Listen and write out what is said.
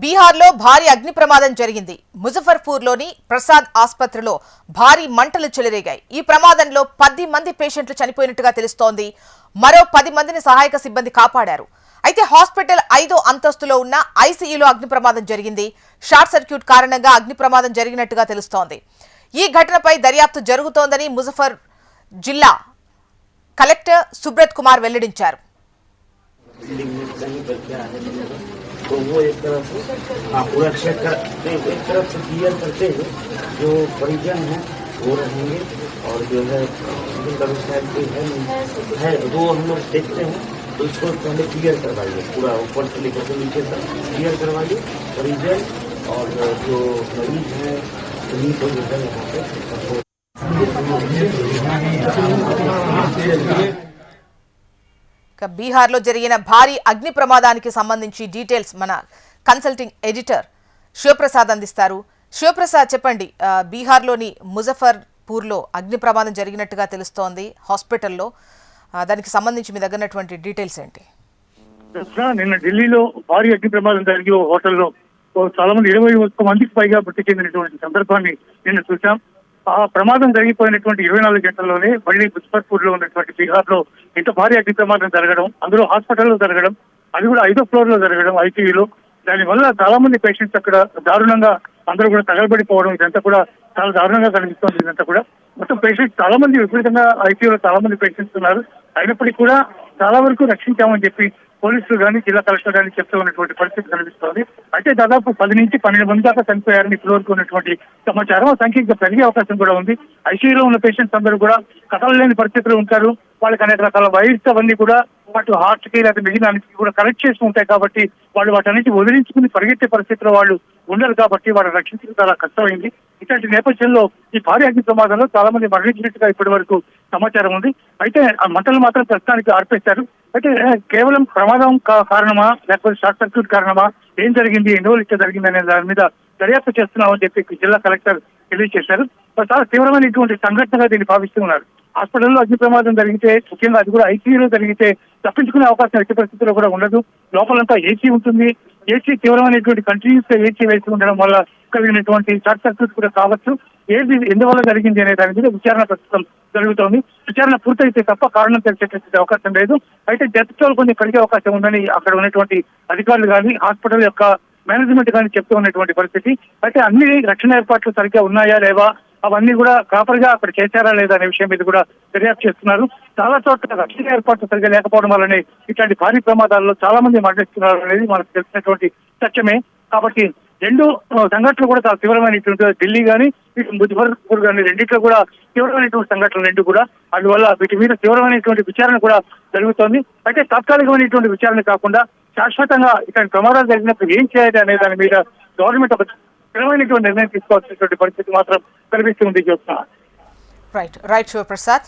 బీహార్లో భారీ అగ్ని ప్రమాదం జరిగింది. ముజఫర్పూర్లోని ప్రసాద్ ఆసుపత్రిలో భారీ మంటలు చెలరేగాయి. ఈ ప్రమాదంలో 10 మంది పేషెంట్లు చనిపోయినట్టుగా తెలుస్తోంది. మరో 10 మందిని సహాయక సిబ్బంది కాపాడారు. అయితే హాస్పిటల్ 5వ అంతస్తులో ఉన్న ఐసీయూలో అగ్ని ప్రమాదం జరిగింది. షార్ట్ సర్క్యూట్ కారణంగా అగ్ని ప్రమాదం జరిగినట్టుగా తెలుస్తోంది. ఈ ఘటనపై దర్యాప్తు జరుగుతోందని ముజఫర్ జిల్లా కలెక్టర్ సుబ్రత్ కుమార్ వెల్లడించారు. तो वो एक तरफ पूरा चेक कर एक तरफ से क्लियर करते हुए जो परिजन हैं वो रहेंगे और जो है जिनका शायद कोई है वो हम लोग देखते हैं तो इसको पहले क्लियर करवाइए, पूरा ऊपर से लेकर के नीचे तक क्लियर करवाइए परिजन और जो मरीज हैं उन्हीं को जो है यहाँ पे బీహార్లో జరిగిన భారీ అగ్ని ప్రమాదానికి సంబంధించి డీటెయిల్స్ మన కన్సల్టింగ్ ఎడిటర్ శివప్రసాద్ అందిస్తారు. శివప్రసాద్, చెప్పండి, బీహార్లోని ముజఫర్పూర్లో అగ్ని ప్రమాదం జరిగినట్టుగా తెలుస్తోంది హాస్పిటల్లో. దానికి సంబంధించి మీ దగ్గరటువంటి డీటెయిల్స్ ఏంటి? నిన్న ఢిల్లీలో భారీ అగ్ని ప్రమాదం జరిగి ఓ హోటల్లో చాలా మంది 21 మందికి పైగా మృతి చెందినటువంటి సందర్భాన్ని నిన్న చూసాం. ఆ ప్రమాదం జరిగిపోయినటువంటి 24 గంటల్లోనే మళ్లీ ముజఫర్పూర్ లో ఉన్నటువంటి బీహార్ లో ఇంత భారీ అగ్ని ప్రమాదం జరగడం, అందులో హాస్పిటల్లో జరగడం, అది కూడా 5వ ఫ్లోర్ లో జరగడం ఐసీయూలో. దానివల్ల చాలా మంది పేషెంట్స్ అక్కడ దారుణంగా అందరూ కూడా తగలబడిపోవడం, ఇదంతా కూడా చాలా దారుణంగా కనిపిస్తోంది. ఇదంతా కూడా మొత్తం పేషెంట్స్ చాలా మంది విపరీతంగా ఐసీయూలో చాలా మంది పేషెంట్స్ ఉన్నారు. అయినప్పటికీ కూడా చాలా వరకు రక్షించామని చెప్పి పోలీసులు కానీ జిల్లా కలెక్టర్ కానీ చెప్తూ ఉన్నటువంటి పరిస్థితి కనిపిస్తోంది. అయితే దాదాపు 10 నుంచి 12 మంది దాకా చనిపోయారని ఇప్పటి వరకు ఉన్నటువంటి సమాచారం. ఆ సంఖ్య ఇంకా పెరిగే అవకాశం కూడా ఉంది. ఐసీయూలో ఉన్న పేషెంట్స్ అందరూ కూడా కదలలేని పరిస్థితులు ఉంటారు. వాళ్ళకి అనేక రకాల వైర్స్ అవన్నీ కూడా వాటి హార్ట్ కి లేదా మిగిలిన అన్నిటికీ కూడా కనెక్ట్ చేస్తూ ఉంటాయి. కాబట్టి వాళ్ళు వాటన్నిటి వదిలించుకుని పరిగెత్తే పరిస్థితిలో వాళ్ళు ఉండరు. కాబట్టి వాళ్ళని రక్షించడం చాలా కష్టమైంది. ఇట్లాంటి నేపథ్యంలో ఈ భారీ అగ్ని ప్రమాదంలో చాలా మంది మరణించినట్టుగా ఇప్పటి వరకు సమాచారం ఉంది. అయితే ఆ మంటలు మాత్రం ప్రస్తుతానికి ఆర్పేశారు. అయితే కేవలం ప్రమాదం కారణమా లేకపోతే షార్ట్ సర్క్యూట్ కారణమా, ఏం జరిగింది, ఎన్ని రోజులు ఇట్లా జరిగింది అనే దాని మీద దర్యాప్తు చేస్తున్నామని చెప్పి జిల్లా కలెక్టర్ తెలియజేశారు. చాలా తీవ్రమైనటువంటి సంఘటనగా దీన్ని భావిస్తున్నారు. హాస్పిటల్లో అగ్ని ప్రమాదం జరిగితే, ముఖ్యంగా అది కూడా ఐసీయూలో జరిగితే తప్పించుకునే అవకాశం ఎట్టి పరిస్థితుల్లో కూడా ఉండదు. లోపలంతా ఏసీ ఉంటుంది. ఏసీ తీవ్రమైనటువంటి కంటిన్యూస్ గా ఏసీ వేసి ఉండడం వల్ల కలిగినటువంటి షార్ట్ సర్క్యూట్ కూడా కావచ్చు. ఏది ఎందువల్ల జరిగింది అనే దాని మీద విచారణ ప్రస్తుతం జరుగుతోంది. విచారణ పూర్తయితే తప్ప కారణం తెలిసేటటువంటి అవకాశం లేదు. అయితే డెత్ టోల్ కొంచెం కలిగే అవకాశం ఉందని అక్కడ ఉన్నటువంటి అధికారులు కానీ హాస్పిటల్ యొక్క మేనేజ్మెంట్ కానీ చెప్తూ ఉన్నటువంటి పరిస్థితి. అయితే అన్ని రక్షణ ఏర్పాట్లు సరిగ్గా ఉన్నాయా లేవా, అవన్నీ కూడా ప్రాపర్ గా అక్కడ చేశారా లేదా అనే విషయం మీద కూడా దర్యాప్తు చేస్తున్నారు. చాలా చోట్ల రక్షణ ఏర్పాట్లు సరిగ్గా లేకపోవడం వల్లనే ఇట్లాంటి భారీ ప్రమాదాల్లో చాలా మంది మరణిస్తున్నారు అనేది మనకు తెలిసినటువంటి సత్యమే. కాబట్టి 2 సంఘటనలు కూడా చాలా తీవ్రమైనటువంటి, ఢిల్లీ కానీ ఇటు ముజఫర్పూర్ కానీ రెండిట్లో కూడా తీవ్రమైనటువంటి సంఘటనలు 2 కూడా. అందువల్ల వీటి మీద తీవ్రమైనటువంటి విచారణ కూడా జరుగుతోంది. అయితే తాత్కాలికమైనటువంటి విచారణ కాకుండా శాశ్వతంగా ఇట్లాంటి ప్రమాదాలు జరిగినప్పుడు ఏం చేయాలి అనే దాని మీద గవర్నమెంట్ ఒక స్థిరమైనటువంటి నిర్ణయం తీసుకోవాల్సినటువంటి పరిస్థితి మాత్రం కనిపిస్తుంది. రైట్ శివప్రసాద్.